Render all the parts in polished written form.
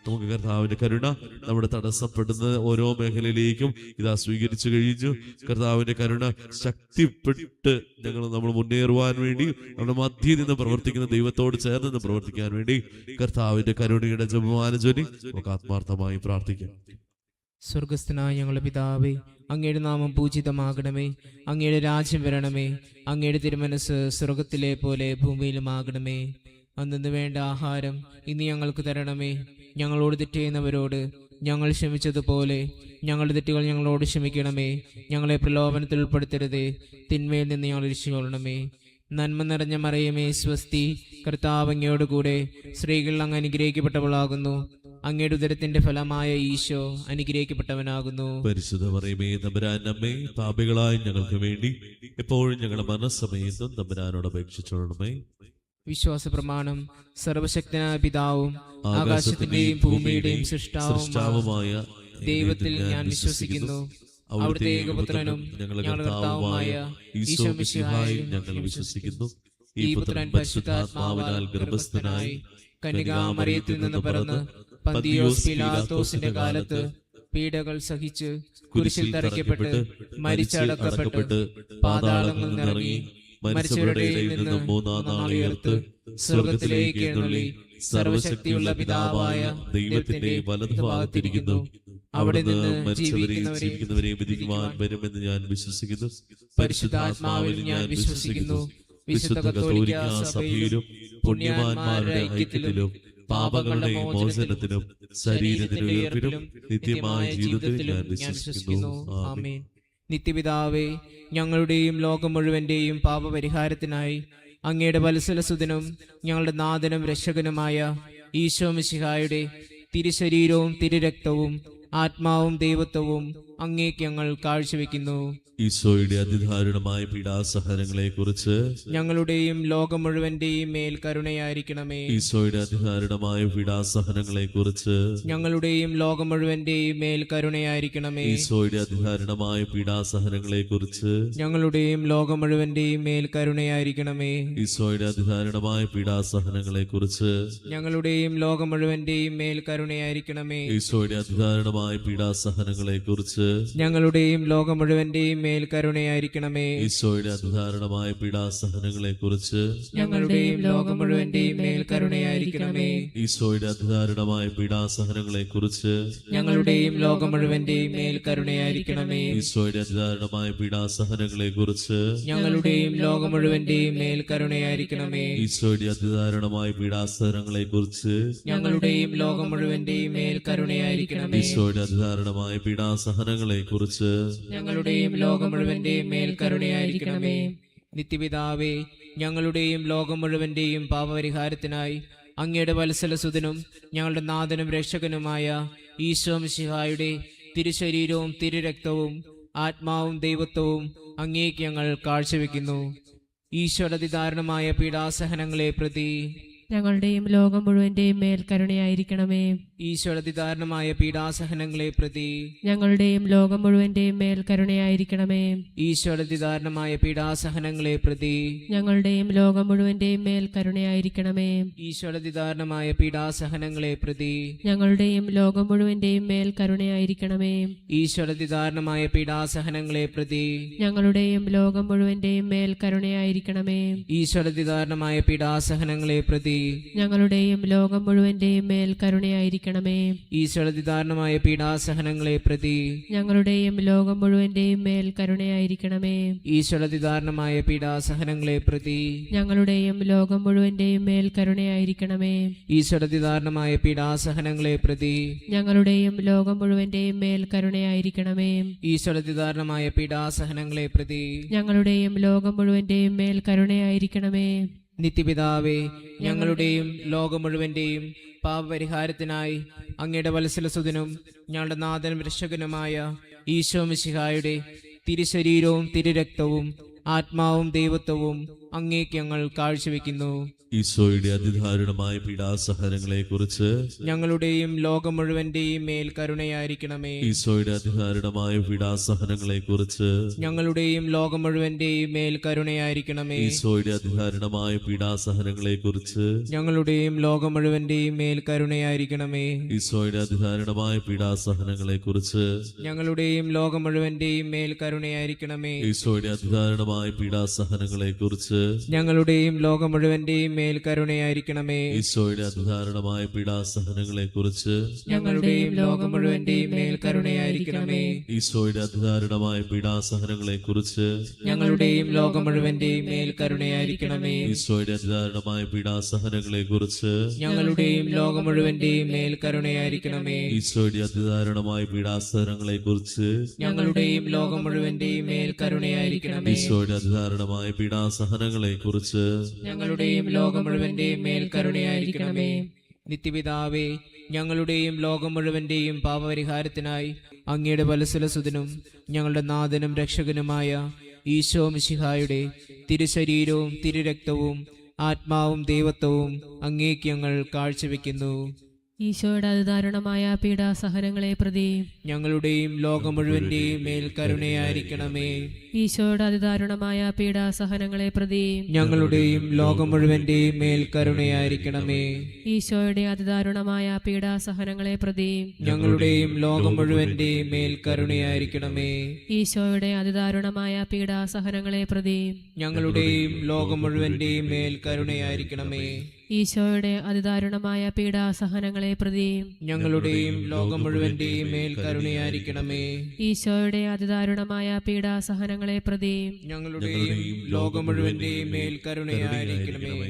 നമുക്ക് കർത്താവിന്റെ കരുണ നമ്മുടെ തടസ്സപ്പെടുന്ന ഓരോ മേഖലയിലേക്കും ഇതാ സ്വീകരിച്ചു കഴിഞ്ഞു. കർത്താവിന്റെ കരുണ ശക്തിപ്പെട്ട് നമ്മൾ മുന്നേറുവാൻ വേണ്ടി, നമ്മുടെ മധ്യയിൽ നിന്ന് പ്രവർത്തിക്കുന്ന ദൈവത്തോട് ചേർന്ന് നിന്ന് പ്രവർത്തിക്കാൻ വേണ്ടി കർത്താവിന്റെ കരുണയുടെ ജപമാല ചൊല്ലി നമുക്ക് ആത്മാർത്ഥമായി പ്രാർത്ഥിക്കാം. സ്വർഗസ്ഥനായ ഞങ്ങളുടെ പിതാവേ, അങ്ങയുടെ നാമം പൂജിതമാകണമേ. അങ്ങയുടെ രാജ്യം വരണമേ. അങ്ങയുടെ തിരുമനസ് സ്വർഗത്തിലെ പോലെ ഭൂമിയിലുമാകണമേ. അന്നു വേണ്ട ആഹാരം ഇന്ന് ഞങ്ങൾക്ക് തരണമേ. ഞങ്ങളോട് തെറ്റ് ചെയ്യുന്നവരോട് ഞങ്ങൾ ക്ഷമിച്ചതുപോലെ ഞങ്ങളുടെ തെറ്റുകൾ ഞങ്ങളോട് ക്ഷമിക്കണമേ. ഞങ്ങളെ പ്രലോഭനത്തിൽ ഉൾപ്പെടുത്തരുതേ, തിന്മയിൽ നിന്ന് ഞങ്ങൾ രക്ഷിക്കൊള്ളണമേ. നന്മ നിറഞ്ഞ മറിയമേ സ്വസ്തി, കർത്താവ് അങ്ങയോടുകൂടെ സ്ത്രീകൾ അങ്ങ് അനുഗ്രഹിക്കപ്പെട്ടവളാകുന്നു. അങ്ങയുടെ ഉദരത്തിന്റെ ഫലമായ ഈശോ അനുഗ്രഹിക്കപ്പെട്ടവനാകുന്നു. പരിശുദ്ധ മറിയമേ തമ്പുരാന്റെ അമ്മേ, പാപികളായ ഞങ്ങൾക്ക് വേണ്ടി എപ്പോഴും ഞങ്ങളുടെ മരണസമയത്തും തമ്പുരാനോട് അപേക്ഷിച്ചോളണമേ. വിശ്വാസ പ്രമാണം. സർവശക്തനായ പിതാവും ആകാശത്തിന്റെയും ഭൂമിയുടെയും സൃഷ്ടാവുമായ ദൈവത്തിൽ ഞാൻ വിശ്വസിക്കുന്നു. അവിടുത്തെ ഏകപുത്രനും ഞങ്ങളുടെ കർത്താവുമായ ഈശോ മിശിഹായിൽ ഞങ്ങൾ വിശ്വസിക്കുന്നു. ഈ പുത്രൻ പരിശുദ്ധാത്മാവിനാൽ ഗർഭസ്ഥനായി കന്യകാമറിയത്തിൽ നിന്ന് പിറന്ന് പന്തിയോസ് പീലാത്തോസിന്റെ കാലത്ത് പീഡകൾ സഹിച്ച് കുരിശിൽ തറയ്ക്കപ്പെട്ട് മരിച്ചടക്കപ്പെട്ട് പാതാളങ്ങളിൽ നിന്നിറങ്ങി മരിച്ചവരുടെ ഇടയിൽ നിന്നും മൂന്നാം നാൾ ഉയർത്ത് സ്വർഗത്തിലേക്ക് എഴുന്നള്ളി സർവശക്തിയുള്ള പിതാവായ ദൈവത്തിന്റെ വലതുഭാഗത്തിരിക്കുന്നു. അവിടെ നിന്ന് ജീവിക്കുന്നവരെയും വിധിക്കുവാൻ വരുമെന്ന് ഞാൻ വിശ്വസിക്കുന്നു. പരിശുദ്ധാത്മാവിൽ ഞാൻ വിശ്വസിക്കുന്നു. വിശുദ്ധ കത്തോലിക്കാ സഭയിലും പുണ്യവാന്മാരുടെ ഐക്യത്തിലും പാപങ്ങളുടെ മോചനത്തിനും ശരീരത്തിന്റെ ഉയർപ്പിലും നിത്യമായ ജീവിതത്തിൽ ഞാൻ വിശ്വസിക്കുന്നു. ആമേൻ. നിത്യപിതാവേ, ഞങ്ങളുടെയും ലോകം മുഴുവന്റെയും പാപപരിഹാരത്തിനായി അങ്ങയുടെ വത്സലസുതനും ഞങ്ങളുടെ നാഥനും രക്ഷകനുമായ ഈശോ മിശിഹായുടെ തിരുശരീരവും തിരുരക്തവും ആത്മാവും ദൈവത്വവും അങ്ങേക്ക് ഞങ്ങൾ കാഴ്ചവെക്കുന്നു. ഈശോയുടെ അതിദാരുണമായ പീഡാസഹനങ്ങളെ കുറിച്ച് ഞങ്ങളുടെയും ലോകം മുഴുവന്റെയും മേൽ കരുണയായിരിക്കണമേ. ഈശോയുടെ അതിദാരുണമായ പീഡാസഹനങ്ങളെ കുറിച്ച് ഞങ്ങളുടെയും ലോകം മുഴുവന്റെയും മേൽ കരുണയായിരിക്കണമേ. ഈശോയുടെ അതിദാരുണമായ പീഡാസഹനങ്ങളെ കുറിച്ച് ഞങ്ങളുടെയും ലോകം മുഴുവന്റെയും മേൽ കരുണയായിരിക്കണമേ. ഈശോയുടെ അതിദാരുണമായ പീഡാസഹനങ്ങളെ കുറിച്ച് ഞങ്ങളുടെയും ലോകം മുഴുവന്റെയും മേൽ കരുണയായിരിക്കണമേ. ഈശോയുടെ അതിദാരുണമായ പീഡാസഹനങ്ങളെ കുറിച്ച് ഞങ്ങളുടെയും ലോകം മുഴുവന്റെയും മേൽ കരുണയായിരിക്കണമേ. ഈശോയുടെ അതിദാരുണമായ പീഡാസഹനങ്ങളെ കുറിച്ച് ഞങ്ങളുടെയും ലോകം മുഴുവന്റെയും മേൽ കരുണയായിരിക്കണമേ. ഈശോയുടെ അതിദാരുണമായ പീഡാസഹനങ്ങളെ കുറിച്ച് ഞങ്ങളുടെയും ലോകം മുഴുവന്റെയും മേൽ കരുണയായിരിക്കണമേ. ഈശോയുടെ അതിദാരുണമായ പീഡാസഹനങ്ങളെ കുറിച്ച് ഞങ്ങളുടെയും ലോകം മുഴുവന്റെയും മേൽ കരുണയായിരിക്കണമേ. ഈശോയുടെ അതിദാരുണമായ പീഡാസഹനങ്ങളെ കുറിച്ച് ഞങ്ങളുടെയും ലോകം മുഴുവന്റെയും മേൽ കരുണയായിരിക്കണമേ. ഈശോയുടെ അതിദാരുണമായ പീഡാസഹനങ്ങളെ കുറിച്ച് ഞങ്ങളുടെയും ലോകം മുഴുവന്റെയും മേൽ കരുണയായിരിക്കണമേ. നിത്യപിതാവേ, ഞങ്ങളുടെയും ലോകം മുഴുവന്റെയും പാപപരിഹാരത്തിനായി അങ്ങയുടെ വത്സലസുതനും ഞങ്ങളുടെ നാഥനും രക്ഷകനുമായ ഈശോ മിശിഹായുടെ തിരുശരീരവും തിരുരക്തവും ആത്മാവും ദൈവത്വവും അങ്ങേക്ക് ഞങ്ങൾ കാഴ്ചവെക്കുന്നു. ഈശോയുടെ അതിദാരുണമായ പീഡാസഹനങ്ങളെ പ്രതി ഞങ്ങളുടെയും ലോകം മുഴുവന്റെയും മേൽ കരുണയായിരിക്കണമേ. ഈശോയുടെ അതിദാരുണമായ പീഡാസഹനങ്ങളെ പ്രതി ഞങ്ങളുടെയും ലോകം മുഴുവന്റെയും മേൽ കരുണയായിരിക്കണമേ. ഈശോയുടെ അതിദാരുണമായ പീഡാസഹനങ്ങളെ പ്രതി ഞങ്ങളുടെയും ലോകം മുഴുവന്റെയും മേൽ കരുണയായിരിക്കണമേ. ഈശോയുടെ അതിദാരുണമായ പീഡാസഹനങ്ങളെ പ്രതി ഞങ്ങളുടെയും ലോകം മുഴുവന്റെയും മേൽ കരുണയായിരിക്കണമേ. ഈശോയുടെ അതിദാരുണമായ പീഡാസഹനങ്ങളെ പ്രതി ഞങ്ങളുടെയും ലോകം മുഴുവന്റെയും മേൽ കരുണയായിരിക്കണമേ. ഈശോയുടെ അതിദാരുണമായ പീഡാസഹനങ്ങളെ പ്രതി ഞങ്ങളുടെയും ലോകം മുഴുവന്റെയും മേൽ കരുണയായിരിക്കണമേ. ഈശോയുടെ അതിദാരുണമായ പീഡാസഹനങ്ങളെ പ്രതി ഞങ്ങളുടെയും ലോകം മുഴുവന്റെയും മേൽ കരുണയായിരിക്കണമേ. ഈശോയുടെ അതിദാരുണമായ പീഡാസഹനങ്ങളെ പ്രതി ഞങ്ങളുടെയും ലോകം മുഴുവന്റെയും മേൽ കരുണയായിരിക്കണമേ. ഈശോയുടെ അതിദാരുണമായ പീഡാസഹനങ്ങളെ പ്രതി ഞങ്ങളുടെയും ലോകം മുഴുവന്റെയും മേൽ കരുണയായിരിക്കണമേ. ഈശോയുടെ അതിദാരുണമായ പീഡാസഹനങ്ങളെ പ്രതി ഞങ്ങളുടെയും ലോകം മുഴുവന്റെയും മേൽ കരുണയായിരിക്കണമേ. നിത്യപിതാവേ, ഞങ്ങളുടെയും ലോകം മുഴുവന്റെയും പാപപരിഹാരത്തിനായി അങ്ങയുടെ വത്സലസുതനും ഞങ്ങളുടെ നാഥനും രക്ഷകനുമായ ഈശോ മിശിഹായുടെ തിരുശരീരവും തിരുരക്തവും ആത്മാവും ദൈവത്വവും അങ്ങേക്ക് ഞങ്ങൾ കാഴ്ചവെക്കുന്നു. ഈശോയുടെ അതിദാരുണമായ പീഡാസഹനങ്ങളെ കുറിച്ച് ഞങ്ങളുടെയും ലോകം മുഴുവന്റെയും മേൽ കരുണയായിരിക്കണമേ. ഈശോയുടെ അതിദാരുണമായ പീഡാസഹനങ്ങളെ കുറിച്ച് ഞങ്ങളുടെയും ലോകം മുഴുവന്റെയും മേൽ കരുണയായിരിക്കണമേ. ഈശോയുടെ അതിദാരുണമായ പീഡാസഹനങ്ങളെ കുറിച്ച് ഞങ്ങളുടെയും ലോകം മുഴുവന്റെയും മേൽ കരുണയായിരിക്കണമേ. ഈശോയുടെ അതിദാരുണമായ പീഡാസഹനങ്ങളെ കുറിച്ച് ഞങ്ങളുടെയും ലോകം മുഴുവന്റെയും മേൽ കരുണയായിരിക്കണമേ. ഈശോയുടെ അതിദാരുണമായ പീഡാസഹനങ്ങളെ കുറിച്ച് ഞങ്ങളുടെയും ലോകം മുഴുവന്റെയും മേൽ കരുണയായിരിക്കണമേ. ഈശോയുടെ അതിദാരുണമായ പീഡാസഹനങ്ങളെ കുറിച്ച് ഞങ്ങളുടെയും ലോകം മുഴുവന്റെയും മേൽ കരുണയായിരിക്കണമേ. ഈശോയുടെ അതിദാരുണമായ പീഡാസഹനങ്ങളെ കുറിച്ച് ഞങ്ങളുടെയും ലോകം മുഴുവന്റെയും മേൽ കരുണയായിരിക്കണമേ. ഈശോയുടെ അതിദാരുണമായ പീഡാസഹനങ്ങളെ കുറിച്ച് ഞങ്ങളുടെയും ലോകം മുഴുവന്റെയും മേൽ കരുണയായിരിക്കണമേ. ഈശോയുടെ അതിദാരുണമായ പീഡാസഹനങ്ങളെ കുറിച്ച് ഞങ്ങളുടെയും ലോകം മുഴുവന്റെയും മേൽ കരുണയായിരിക്കണമേ. ഈശോയുടെ അതിദാരുണമായ പീഡാസഹനങ്ങളെ കുറിച്ച് ഞങ്ങളുടെയും ലോകം മുഴുവന്റെയും മേൽ കരുണയായിരിക്കണമേ. നിത്യപിതാവേ, ഞങ്ങളുടെയും ലോകം മുഴുവന്റെയും പാപപരിഹാരത്തിനായി അങ്ങയുടെ വത്സലസുതനും ഞങ്ങളുടെ നാഥനും രക്ഷകനുമായ ഈശോ മിശിഹായുടെ തിരുശരീരവും തിരുരക്തവും ആത്മാവും ദൈവത്വവും അങ്ങേക്ക് ഞങ്ങൾ കാഴ്ചവെക്കുന്നു. ഈശോയുടെ അതിദാരുണമായ പീഡാസഹനങ്ങളെ പ്രതി ഞങ്ങളുടെയും ലോകം മുഴുവന്റെയും മേൽ കരുണയായിരിക്കണമേ. ഈശോയുടെ അതിദാരുണമായ പീഡാസഹനങ്ങളെ പ്രതി ഞങ്ങളുടെയും ലോകം മുഴുവന്റെയും മേൽ കരുണയായിരിക്കണമേ. ഈശോയുടെ അതിദാരുണമായ പീഡാസഹനങ്ങളെ പ്രതി ഞങ്ങളുടെയും ലോകം മുഴുവന്റെയും മേൽ കരുണയായിരിക്കണമേ. ഈശോയുടെ അതിദാരുണമായ പീഡാസഹനങ്ങളെ പ്രതി ഞങ്ങളുടെയും ലോകം മുഴുവന്റെയും മേൽ കരുണയായിരിക്കണമേ. ഈശോയുടെ അതിദാരുണമായ പീഡാസഹനങ്ങളെ പ്രതി ഞങ്ങളുടെയും ലോകം മുഴുവന്റെയും മേൽ കരുണയായിരിക്കണമേ. ഈശോയുടെ അതിദാരുണമായ പീഡാസഹനങ്ങളെ പ്രതി ഞങ്ങളുടെയും ലോകം മുഴുവന്റെയും മേൽ കരുണയായിരിക്കണമേ.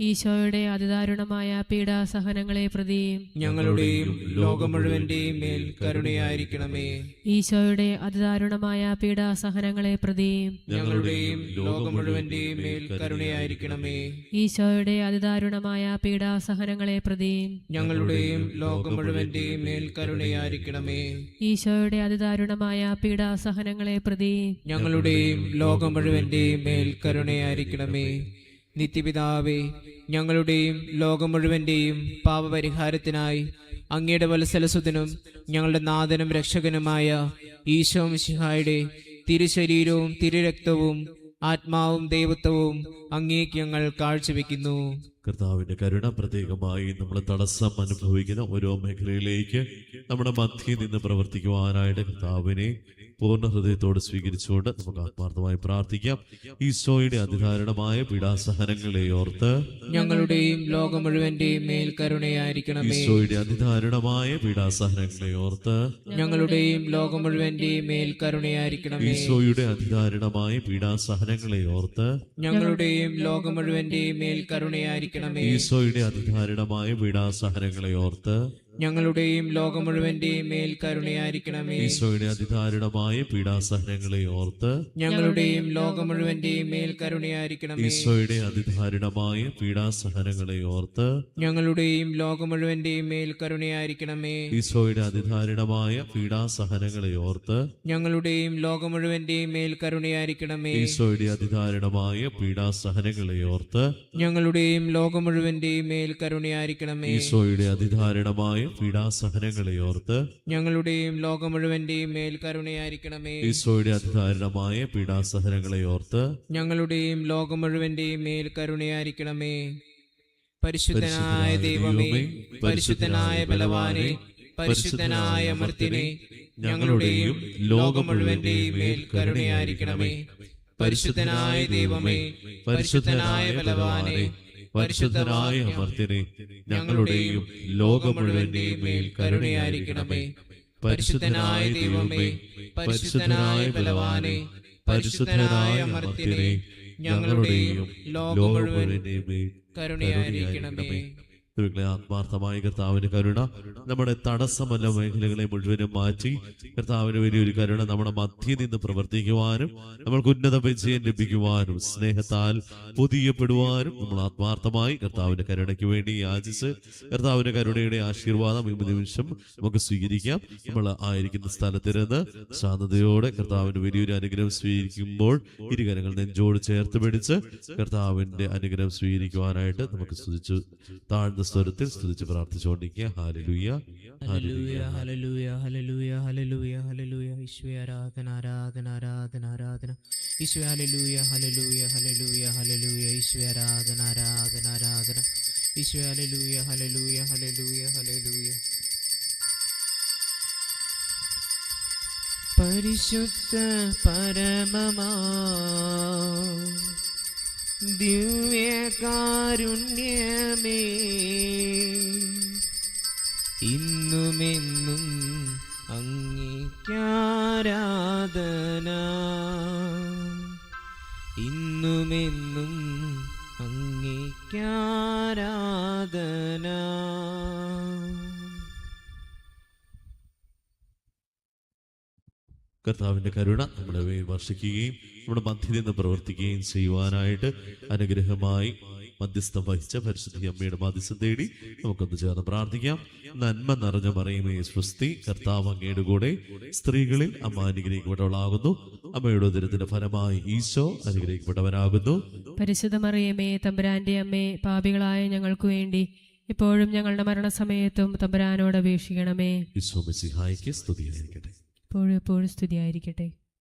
ഈശോയുടെ അതിദാരുണമായ പീഡാസഹനങ്ങളെ പ്രതി ഞങ്ങളുടെയും ലോകം മുഴുവന്റെയും മേൽ കരുണയായിരിക്കണമേ. ഈശോയുടെ അതിദാരുണമായ പീഡാസഹനങ്ങളെ പ്രതി ഞങ്ങളുടെയും ലോകം മുഴുവന്റെയും മേൽ കരുണയായിരിക്കണമേ. ഈശോയുടെ അതിദാരുണമായ പീഡാസഹനങ്ങളെ പ്രതി ഞങ്ങളുടെയും ലോകം മുഴുവന്റെയും മേൽ കരുണയായിരിക്കണമേ. ഈശോയുടെ അതിദാരുണമായ പീഡാസഹനങ്ങളെ പ്രതി ഞങ്ങളുടെയും ലോകം മുഴുവന്റെയും മേൽ കരുണയായിരിക്കണമേ. നിത്യപിതാവേ, ഞങ്ങളുടെയും ലോകം മുഴുവന്റെയും പാപപരിഹാരത്തിനായി അങ്ങയുടെ വത്സലസുതനും ഞങ്ങളുടെ നാഥനും രക്ഷകനുമായ ഈശോ മിശിഹായുടെ തിരുശരീരവും തിരുരക്തവും ആത്മാവും ദൈവത്വവും അങ്ങേക്ക് ഞങ്ങൾ കാഴ്ചവെക്കുന്നു. കർത്താവിന്റെ കരുണ പ്രത്യേകമായി നമ്മൾ തടസ്സം അനുഭവിക്കുന്ന ഓരോ മേഖലയിലേക്ക് നമ്മുടെ മധ്യയിൽ നിന്ന് പ്രവർത്തിക്കുവാനായിട്ട് കർത്താവിനെ പൂർണ്ണ ഹൃദയത്തോട് സ്വീകരിച്ചുകൊണ്ട് നമുക്ക് ആത്മാർത്ഥമായി പ്രാർത്ഥിക്കാം. ഈശോയുടെ അതിദാരുണമായ പീഡാസഹനങ്ങളെ ഓർത്ത് ഞങ്ങളുടെയും ലോകം മുഴുവന്റെയും മേൽ കരുണയായിരിക്കണമേ. ഈശോയുടെ അതിദാരുണമായ പീഡാസഹനങ്ങളെ ഓർത്ത് ഞങ്ങളുടെയും ലോകം മുഴുവന്റെയും മേൽ കരുണയായിരിക്കണമേ. ഈശോയുടെ അതിദാരുണമായ പീഡാസഹനങ്ങളെ ഓർത്ത് ഞങ്ങളുടെയും ലോകം മുഴുവന്റെയും മേൽ കരുണയായിരിക്കണമേ. ഈശോയുടെ അതിദാരുണമായ പീഡാസഹനങ്ങളെ ഓർത്ത് ഞങ്ങളുടെയും ലോകം മുഴുവന്റെയും മേൽ കരുണയായിരിക്കണമേ. ഈശോയുടെ അതിദാരുണമായ പീഡാസഹനങ്ങളെ ഓർത്ത് ഞങ്ങളുടെയും ലോകം മുഴുവന്റെയും മേൽ കരുണയായിരിക്കണമേ. ഈശോയുടെ അതിദാരുണമായ പീഡാസഹനങ്ങളെ ഓർത്ത് ഞങ്ങളുടെയും ലോകം മുഴുവന്റെയും മേൽ കരുണയായിരിക്കണമേ. ഈശോയുടെ അതിദാരുണമായ പീഡാസഹനങ്ങളെ ഓർത്ത് ഞങ്ങളുടെയും ലോകം മുഴുവന്റെയും മേൽ കരുണയായിരിക്കണമേ. ഈശോയുടെ അതിദാരുണമായ പീഡാസഹനങ്ങളെ ഓർത്ത് ഞങ്ങളുടെയും ലോകം മുഴുവന്റെയും മേൽ കരുണയായിരിക്കണമേ. ഈശോയുടെ അതിദാരുണമായ പീഡാസഹനങ്ങളെ ഓർത്ത് ഞങ്ങളുടെയും ലോകം മുഴുവന്റെയും മേൽ കരുണയായിരിക്കണമേ. ഈശോയുടെ അതിദാരുണമായ പീഡാസഹനങ്ങളെ ഓർത്ത് ഞങ്ങളുടെയും ലോകം മുഴുവന്റെയും മേൽ കരുണയായിരിക്കണമേ. പരിശുദ്ധനായ ദൈവമേ, പരിശുദ്ധനായ ബലവാനെ, പരിശുദ്ധനായ അമർത്യനെ, ഞങ്ങളുടെയും ലോകം മുഴുവന്റെയും മേൽ കരുണയായിരിക്കണമേ. പരിശുദ്ധനായ ദൈവമേ, പരിശുദ്ധനായ ബലവാനെ, പരിശുദ്ധനായ അമർത്യനെ, ഞങ്ങളുടെയും ലോകം മുഴുവന്റെയും മേൽ കരുണയായിരിക്കണമേ. പരിശുദ്ധനായ ദൈവമേ, പരിശുദ്ധനായ ബലവാനെ, പരിശുദ്ധനായ അമർത്യനെ, ഞങ്ങളുടെയും ലോകം മുഴുവന്റെയും മേൽ കരുണയായിരിക്കണമേ. ദൈവങ്ങളെ, ആത്മാർത്ഥമായ കർത്താവിന്റെ കരുണ നമ്മുടെ തടസ്സമല്ല മേഖലകളെ മുഴുവനും മാറ്റി കർത്താവിന് വലിയൊരു കരുണ നമ്മുടെ മധ്യയിൽ നിന്ന് പ്രവർത്തിക്കുവാനും നമ്മൾക്ക് ഉന്നത വിജയം ലഭിക്കുവാനും സ്നേഹത്താൽ പൊതിയപ്പെടുവാനും നമ്മൾ ആത്മാർത്ഥമായി കർത്താവിന്റെ കരുണയ്ക്ക് വേണ്ടി യാചിച്ച് കർത്താവിന്റെ കരുണയുടെ ആശീർവാദം ഈ നിമിഷം നമുക്ക് സ്വീകരിക്കാം. നമ്മൾ ആയിരിക്കുന്ന സ്ഥലത്തിരുന്ന് ശാന്തതയോടെ കർത്താവിന്റെ വലിയൊരു അനുഗ്രഹം സ്വീകരിക്കുമ്പോൾ ഇരുകരങ്ങൾ നെഞ്ചോട് ചേർത്ത് പിടിച്ച് കർത്താവിന്റെ അനുഗ്രഹം സ്വീകരിക്കുവാനായിട്ട് നമുക്ക് സ്തുതിച്ചു താഴ്ന്ന സ്വരത്തിൽ സ്തുതിച്ച് പ്രാർത്ഥിച്ചുകൊണ്ടിരിക്കുക. Hallelujah, hallelujah, hallelujah, hallelujah, hallelujah, hallelujah. ഈശോയെ ആരാധന, ആരാധന, ആരാധന, ആരാധന. ഈശോയെ ഹല്ലേലൂയ, ഹല്ലേലൂയ, ഹല്ലേലൂയ, ഹല്ലേലൂയ. ഈശോയെ ആരാധന, ആരാധന, ആരാധന. ഈശോയെ ഹല്ലേലൂയ, ഹല്ലേലൂയ, ഹല്ലേലൂയ, ഹല്ലേലൂയ. പരിശുദ്ധ പരമമാ ദിവ്യകാരുണ്യമേ, ഇന്നുമെന്നും അങ്ങേയ്ക്കാരാധന, ഇന്നുമെന്നും അങ്ങേയ്ക്കാരാധന. കർത്താവിന്റെ കരുണ നമ്മളെ വർഷിക്കുകയും നമ്മുടെ മധ്യത്തിൽ നിന്ന് പ്രവർത്തിക്കുകയും ചെയ്യുവാനായിട്ട് അനുഗ്രഹമായി മധ്യസ്ഥം വഹിച്ച പരിശുദ്ധ അമ്മയുടെ മധ്യസ്ഥം തേടി നമുക്കൊന്ന് ചേർന്ന് പ്രാർത്ഥിക്കാം. നന്മ നിറഞ്ഞ മറിയമേ സ്വസ്തി, കർത്താവ് അങ്ങയുടെ കൂടെ സ്ത്രീകളിൽ അമ്മ അനുഗ്രഹിക്കപ്പെട്ടവളാകുന്നു. അമ്മയുടെ ഉദരത്തിന്റെ ഫലമായി ഈശോ അനുഗ്രഹിക്കപ്പെട്ടവനാകുന്നു. പരിശുദ്ധ മറിയമേ തമ്പുരാന്റെ അമ്മേ, പാപികളായ ഞങ്ങൾക്ക് വേണ്ടി ഇപ്പോഴും ഞങ്ങളുടെ മരണസമയത്തും തമ്പുരാനോട് അപേക്ഷിക്കണമേ. ഈശോ മിശിഹായ്ക്ക് സ്തുതിയായിരിക്കട്ടെ. എപ്പോഴും എപ്പോഴും സ്തുതിയായിരിക്കട്ടെ.